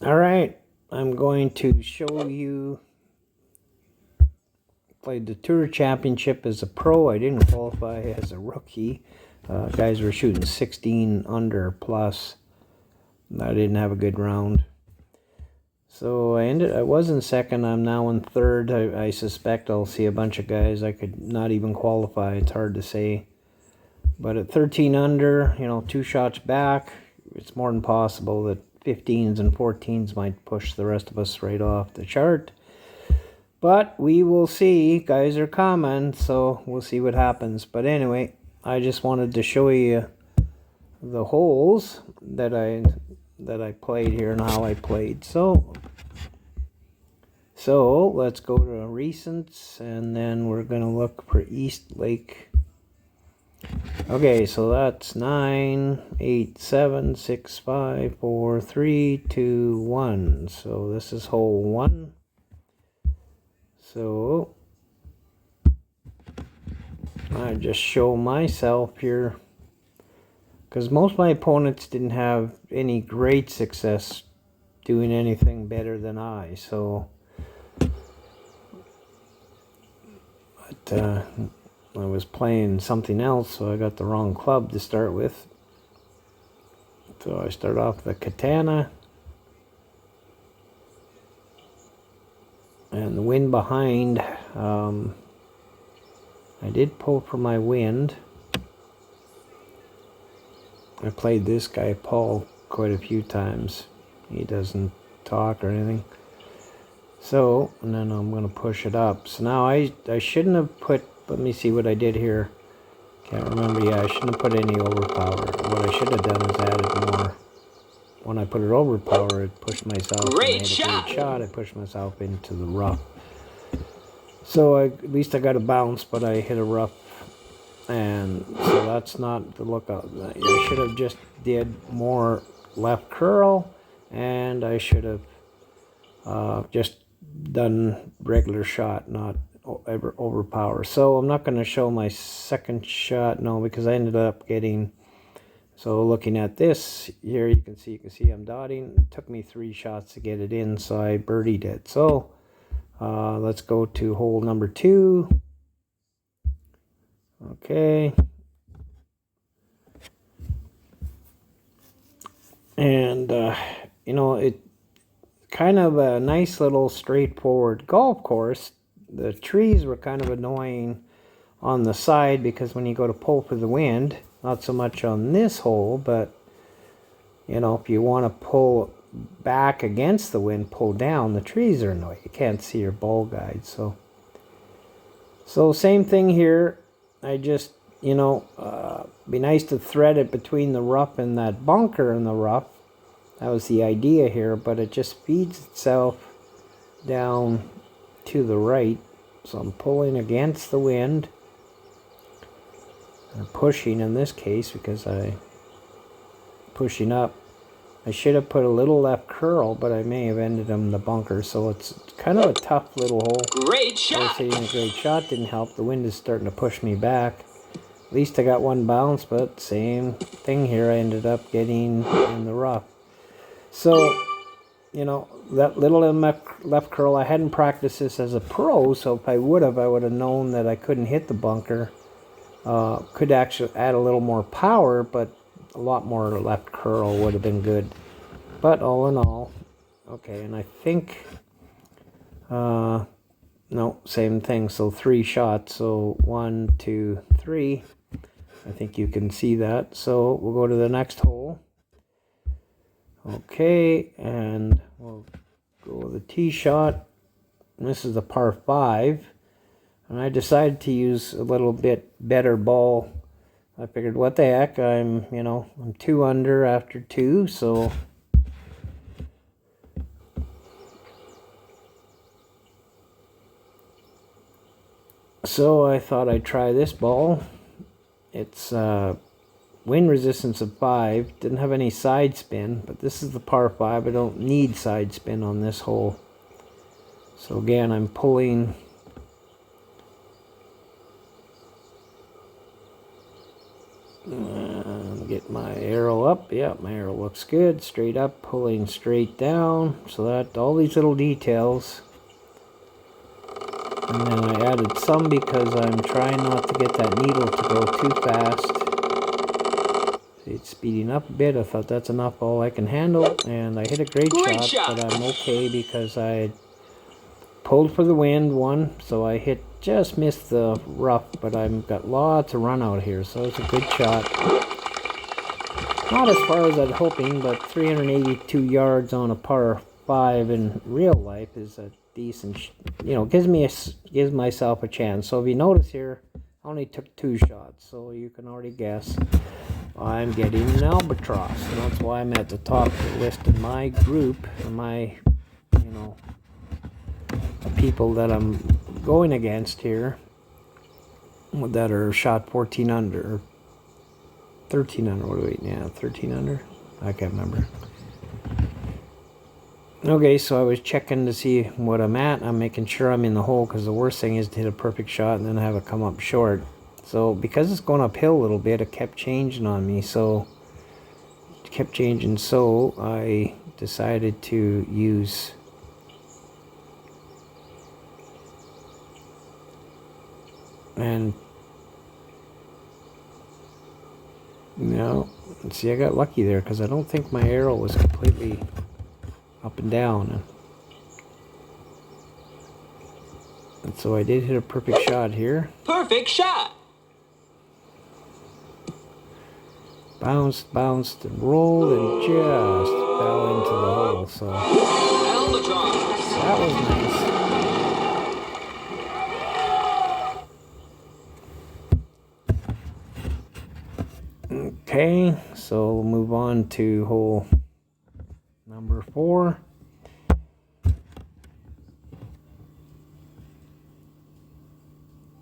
All right, I'm going to show you. Played the Tour Championship as a pro. I didn't qualify as a rookie. Guys were shooting 16 under plus. I didn't have a good round. So I was in second. I'm now in third. I suspect I'll see a bunch of guys I could not even qualify. It's hard to say. But at 13 under, 2 shots back, it's more than possible that 15s and 14s might push the rest of us right off the chart. But we will see. Guys are coming, so we'll see what happens. But anyway, I just wanted to show you the holes that I played here and how I played. So let's go to recents, and then we're going to look for East Lake. Okay, so that's 9, 8, 7, 6, 5, 4, 3, 2, 1. So this is hole 1. So I just show myself here, because most of my opponents didn't have any great success doing anything better than I. So, but I was playing something else, so I got the wrong club to start with. So I start off the Katana, and the wind behind. I did pull for my wind. I played this guy Paul quite a few times. He doesn't talk or anything. So, and then I'm going to push it up. So now I shouldn't have put, let me see what I did here. Can't remember. Yeah, I shouldn't have put any overpower. What I should have done is added more. When I put it overpower, it pushed myself. Great shot! I pushed myself into the rough. So at least I got a bounce, but I hit a rough. And so that's not the lookout. I should have just did more left curl, and I should have just done regular shot, not overpower. So I'm not going to show my second shot, no, because I ended up getting. So looking at this here, you can see I'm dotting. It took me 3 shots to get it in, so I birdied it. So let's go to hole number 2. Okay. And, it kind of a nice little straightforward golf course. The trees were kind of annoying on the side, because when you go to pull for the wind, not so much on this hole, but, if you want to pull back against the wind, pull down, the trees are annoying. You can't see your ball guide. So same thing here. I just, be nice to thread it between the rough and that bunker in the rough. That was the idea here, but it just feeds itself down to the right. So I'm pulling against the wind, or pushing in this case, because pushing up. I should have put a little left curl, but I may have ended in the bunker. So it's kind of a tough little hole. Great shot! Hitting a great shot didn't help. The wind is starting to push me back. At least I got one bounce, but same thing here. I ended up getting in the rough. So, that little left curl, I hadn't practiced this as a pro, so if I would have known that I couldn't hit the bunker. Could actually add a little more power, but a lot more left curl would have been good. But all in all, okay, and I think, no, same thing, so 3 shots, so 1, 2, 3. I think you can see that. So we'll go to the next hole. Okay, and we'll go with a tee shot. And this is a par 5. And I decided to use a little bit better ball. I figured, what the heck, I'm 2 under after 2, so I thought I'd try this ball. It's wind resistance of 5, didn't have any side spin, but this is the par 5. I don't need side spin on this hole. So again, I'm pulling. get my arrow up. Yeah, my arrow looks good. Straight up, pulling straight down. So that all these little details. And then I added some because I'm trying not to get that needle to go too fast. See, it's speeding up a bit. I thought that's enough, all I can handle. And I hit a great shot, but I'm okay because I pulled for the wind one. So I just missed the rough, but I've got lots of run out here. So it's a good shot. Not as far as I'm hoping, but 382 yards on a par 5 in real life is a decent, gives myself a chance. So if you notice here, I only took 2 shots, so you can already guess I'm getting an albatross, and that's why I'm at the top of the list of my group, my, the people that I'm going against here that are shot 14 under, or 13 under. What do we? Yeah, 13 under. I can't remember. Okay, so I was checking to see what I'm at. I'm making sure I'm in the hole, because the worst thing is to hit a perfect shot and then have it come up short. So because it's going uphill a little bit, it kept changing on me. So it kept changing. So I decided to use see, I got lucky there because I don't think my arrow was completely up and down. And so I did hit a perfect shot here. Perfect shot! Bounced, and rolled, and just fell into the hole. So Albatross! That was nice. Okay, so we'll move on to hole number 4.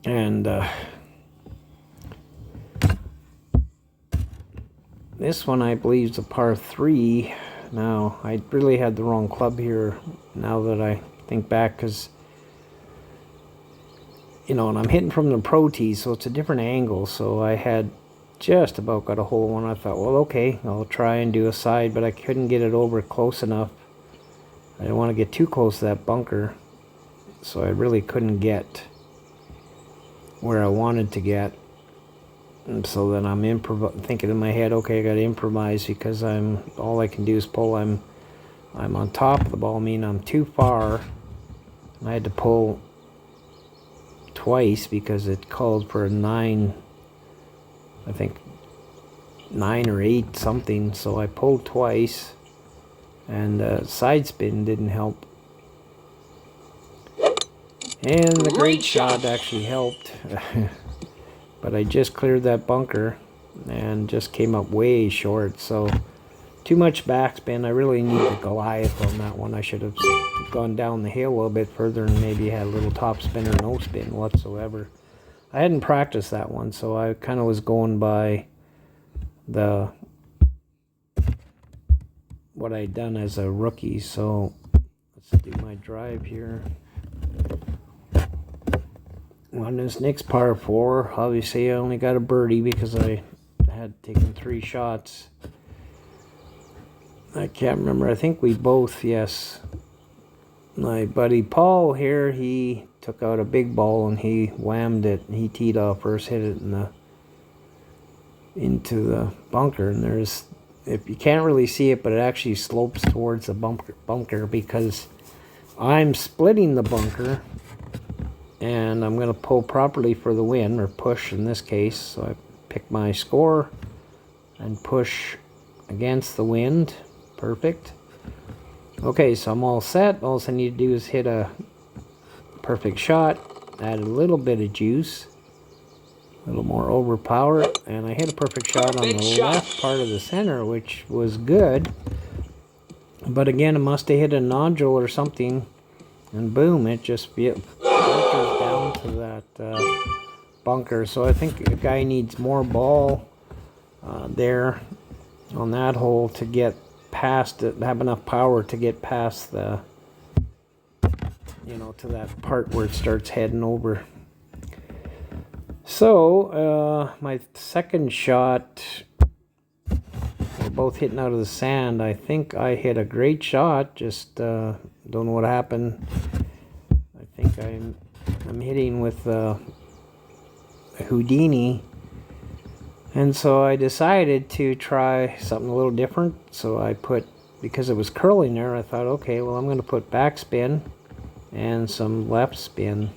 And this one I believe is a par 3. Now, I really had the wrong club here now that I think back, because and I'm hitting from the pro tee, so it's a different angle. So I had just about got a hole one. I thought, well, okay, I'll try and do a side, but I couldn't get it over close enough. I didn't want to get too close to that bunker, so I really couldn't get where I wanted to get. And so then I'm thinking in my head, okay, I got to improvise, because all I can do is pull. I'm on top of the ball, meaning I'm too far. And I had to pull twice because it called for a 9. I think 9 or 8 something, so I pulled twice, and side spin didn't help. And the great shot actually helped, but I just cleared that bunker and just came up way short. So too much backspin. I really need the Goliath on that one. I should have gone down the hill a little bit further and maybe had a little top spin or no spin whatsoever. I hadn't practiced that one, so I kind of was going by what I'd done as a rookie. So let's do my drive here. On this next par 4, obviously I only got a birdie because I had taken 3 shots. I can't remember. I think we both, yes. My buddy Paul here, he took out a big ball and he whammed it. He teed off first, hit it into the bunker. And if you can't really see it, but it actually slopes towards the bunker because I'm splitting the bunker, and I'm going to pull properly for the win, or push in this case. So I pick my score and push against the wind. Perfect. Okay, so I'm all set. All I need to do is hit a perfect shot, add a little bit of juice, a little more overpower, and I hit a perfect shot on the left part of the center, which was good. But again, it must have hit a nodule or something, and boom, it just filters down to that bunker. So I think a guy needs more ball there on that hole to get past it, have enough power to get past the, to that part where it starts heading over. So my second shot, both hitting out of the sand. I think I hit a great shot, just don't know what happened. I think I'm hitting with a Houdini. And so I decided to try something a little different. So I put, because it was curling there, I thought, okay, well, I'm going to put backspin and some left spin.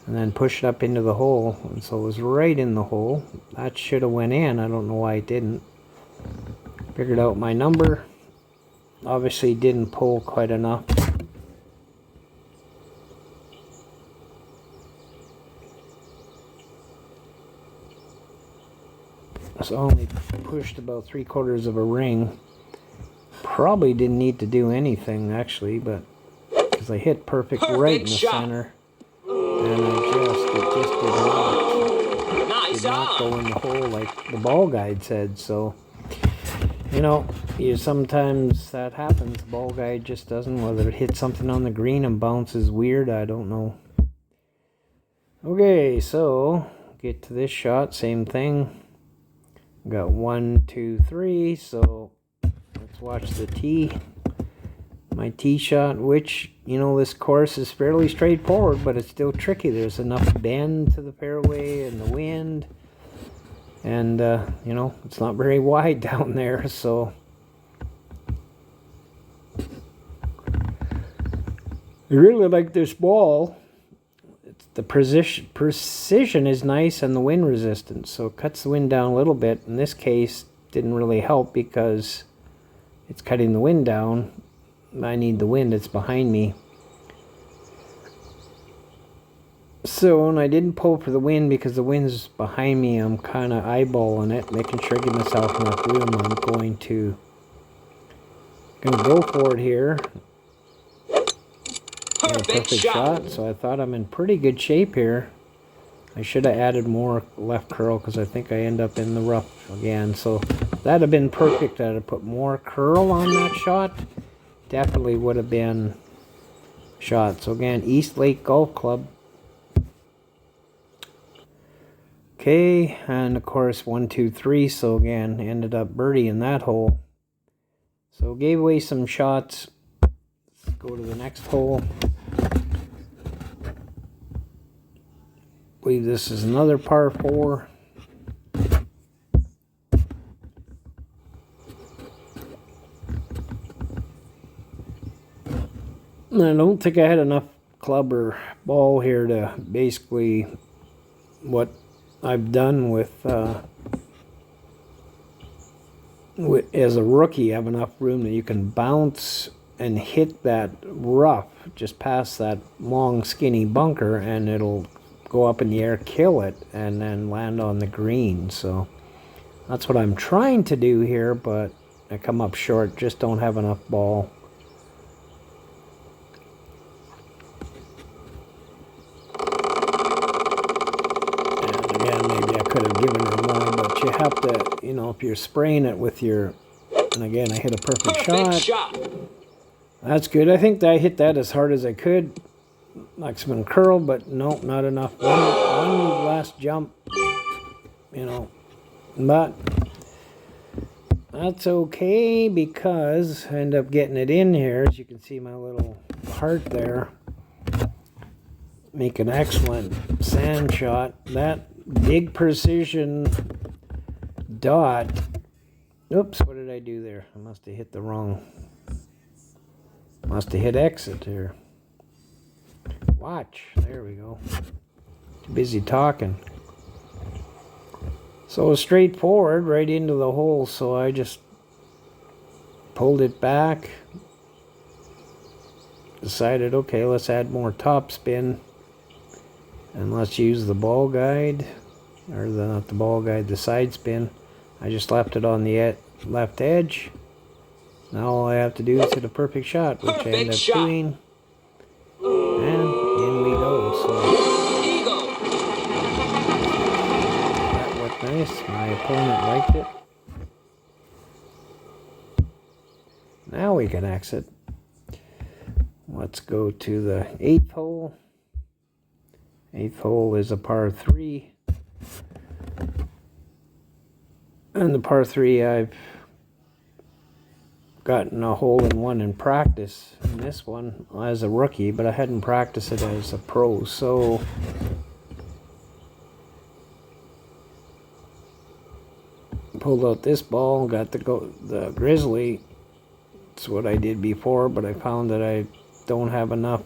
And then push it up into the hole. And so it was right in the hole. That should have went in. I don't know why it didn't. Figured out my number. Obviously didn't pull quite enough. So I only pushed about 3/4 of a ring. Probably didn't need to do anything actually, but because I hit perfect right in the center. And it just did not go in the hole like the ball guide said. So, you know, sometimes that happens. The ball guide just doesn't, whether it hits something on the green and bounces weird, I don't know. Okay, so get to this shot, same thing. Got 1, 2, 3, so let's watch the tee. My tee shot, which, this course is fairly straightforward, but it's still tricky. There's enough bend to the fairway and the wind. And, it's not very wide down there, so. I really like this ball. The precision is nice and the wind resistance, so it cuts the wind down a little bit. In this case, didn't really help because it's cutting the wind down. I need the wind, it's behind me. So, and I didn't pull for the wind because the wind's behind me. I'm kind of eyeballing it, making sure I give myself enough room. I'm going to go for it here. Perfect shot. So I thought I'm in pretty good shape here. I should have added more left curl because I think I end up in the rough again. So that'd have been perfect. I'd have put more curl on that shot. Definitely would have been shot. So again, East Lake Golf Club. Okay, and of course 1, 2, 3. So again, ended up birdie in that hole. So gave away some shots. Let's go to the next hole. I believe this is another par 4. I don't think I had enough club or ball here to basically what I've done with as a rookie. I have enough room that you can bounce and hit that rough just past that long skinny bunker and it'll go up in the air, kill it, and then land on the green. So that's what I'm trying to do here, but I come up short, just don't have enough ball. And again, maybe I could have given her more, but you have to, if you're spraying it with your, and again, I hit a perfect shot. That's good. I think that I hit that as hard as I could. Like some curl, but nope, not enough. One last jump, but that's okay because I end up getting it in here. As you can see, my little heart there. Make an excellent sand shot. That big precision dot. Oops, what did I do there? I must have hit the wrong. Must have hit exit here. Watch. There we go. Too busy talking. So straightforward right into the hole. So I just pulled it back. Decided, okay, let's add more top spin. And let's use the ball guide. Or not the ball guide, the side spin. I just left it on the left edge. Now all I have to do is hit a perfect shot, which I end up doing. And in we go. So that worked nice. My opponent liked it. Now we can exit. Let's go to the 8th hole. 8th hole is a par 3. And the par 3 I've gotten a hole in one in practice in this one as a rookie, but I hadn't practiced it as a pro. So pulled out this ball, got the grizzly. It's what I did before, but I found that I don't have enough.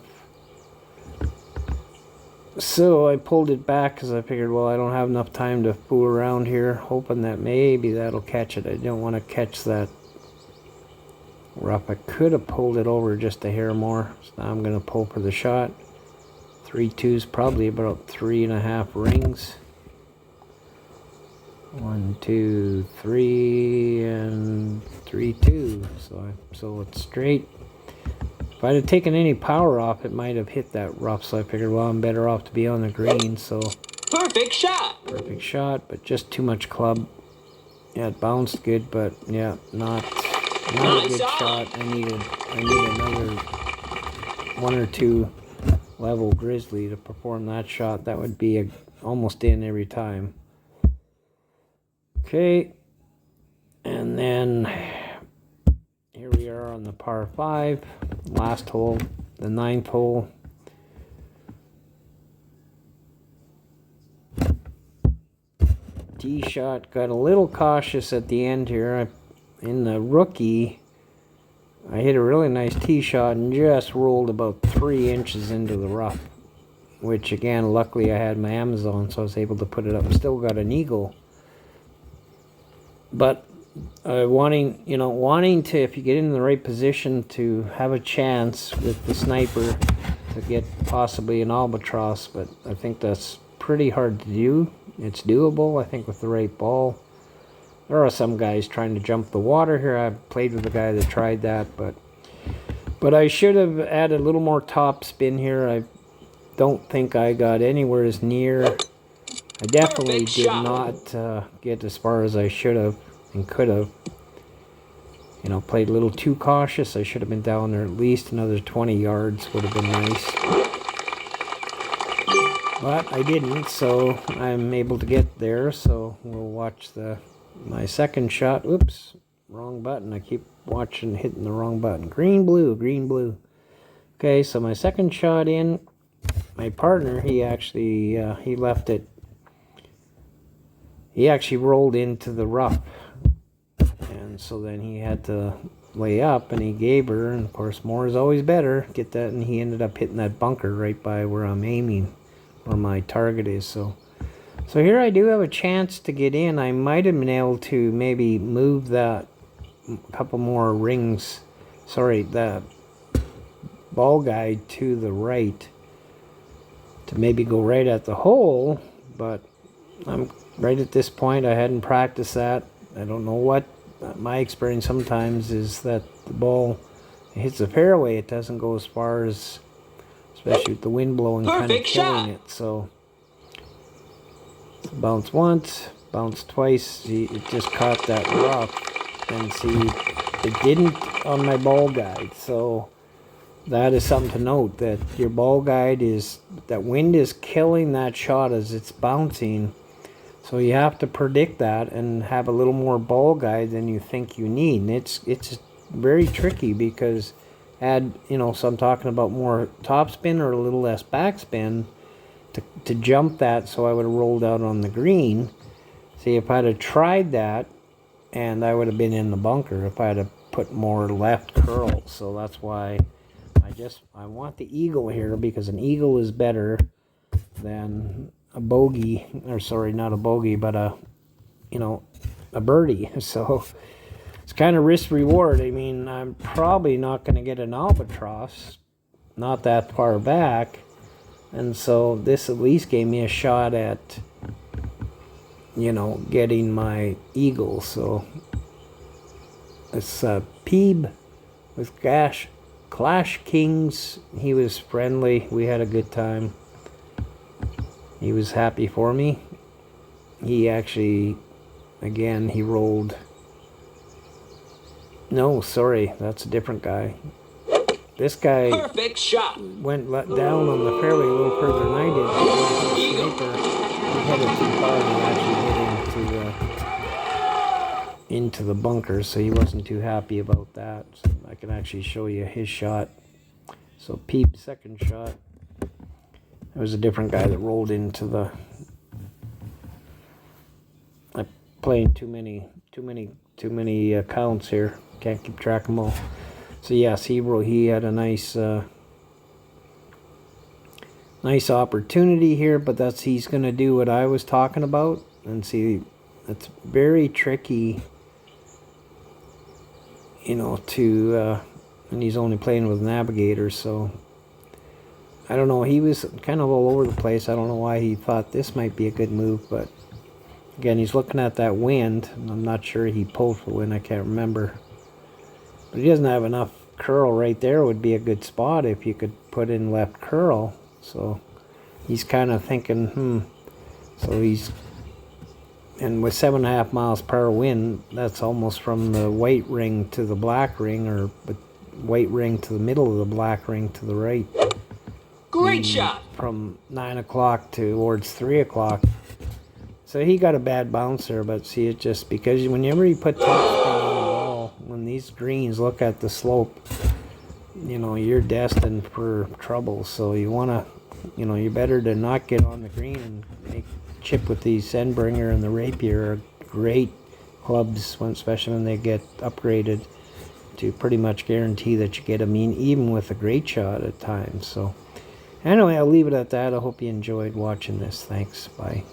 So I pulled it back because I figured, well, I don't have enough time to fool around here, hoping that maybe that'll catch it. I don't want to catch that rough. I could have pulled it over just a hair more. So now I'm going to pull for the shot. 3-2's probably about 3.5 rings. 1, 2, 3, and 3-2. So it's straight. If I'd have taken any power off, it might have hit that rough. So I figured, well, I'm better off to be on the green. So Perfect shot. perfect shot, but just too much club. Yeah, it bounced good, but yeah, not a good shot. I need another 1 or 2 level grizzly to perform that shot. That would be almost in every time. Okay, and then here we are on the par 5, last hole, the 9th hole. Tee shot, got a little cautious at the end here. In the rookie, I hit a really nice tee shot and just rolled about 3 inches into the rough, which again, luckily I had my Amazon, so I was able to put it up. Still got an eagle. But wanting to, if you get in the right position, to have a chance with the sniper to get possibly an albatross, but I think that's pretty hard to do. It's doable, I think, with the right ball. There are some guys trying to jump the water here. I've played with a guy that tried that, but I should have added a little more top spin here. I don't think I got anywhere as near. I definitely did not get as far as I should have and could have. Played a little too cautious. I should have been down there at least another 20 yards. Would have been nice. But I didn't, so I'm able to get there. So we'll watch my second shot. Oops, wrong button. I keep hitting the wrong button. Green, blue, green, blue. Okay, so my second shot in. My partner, he actually, he left it. He actually rolled into the rough. And so then he had to lay up, and he gave her, and of course more is always better. Get that, and he ended up hitting that bunker right by where I'm aiming, where my target is. So here I do have a chance to get in. I might have been able to maybe move that a couple more rings. Sorry, the ball guide to the right to maybe go right at the hole, but I'm right at this point. I hadn't practiced that. I don't know what. My experience sometimes is that the ball hits the fairway, it doesn't go as far as, especially with the wind blowing, kind of killing it. So bounce once, bounce twice. See, it just caught that rough, and see, it didn't on my ball guide. So that is something to note, that your ball guide that wind is killing that shot as it's bouncing. So you have to predict that and have a little more ball guide than you think you need. And it's very tricky because so I'm talking about more topspin or a little less backspin to jump that, so I would have rolled out on the green. See, if I'd have tried that, and I would have been in the bunker if I'd have put more left curl. So that's why I want the eagle here, because an eagle is better than a bogey, or sorry, not a bogey, but a birdie. So it's kind of risk reward. I mean, I'm probably not going to get an albatross, not that far back, and so this at least gave me a shot at getting my eagle. So it's Peeb with Clash Kings. He was friendly. We had a good time. He was happy for me. He actually, again, he rolled. No, sorry, that's a different guy. This guy Perfect shot. went down on the fairway a little further than I did. He headed too far and actually hit into the bunker, so he wasn't too happy about that. So I can actually show you his shot. So Peep, second shot. It was a different guy that rolled into the. I'm playing too many accounts here. Can't keep track of them all. So yes, he had a nice opportunity here, but he's gonna do what I was talking about. And see, it's very tricky, you know, and he's only playing with navigators, so I don't know. He was kind of all over the place. I don't know why he thought this might be a good move, but again, he's looking at that wind. I'm not sure he pulled for wind. I can't remember. But he doesn't have enough curl right there. Would be a good spot if you could put in left curl. So he's kind of thinking, So and with 7.5 miles per hour wind, that's almost from the white ring to the black ring, or the white ring to the middle of the black ring to the right. Great shot. From 9 o'clock towards 3 o'clock. So he got a bad bounce there, but see, it just because whenever you put topspin on the ball, when these greens look at the slope, you know, you're destined for trouble. So you want to, you know, you're better to not get on the green and make chip with the Sendbringer and the Rapier are great clubs, especially when they get upgraded to pretty much guarantee that you get a mean, even with a great shot at times. So anyway, I'll leave it at that. I hope you enjoyed watching this. Thanks. Bye.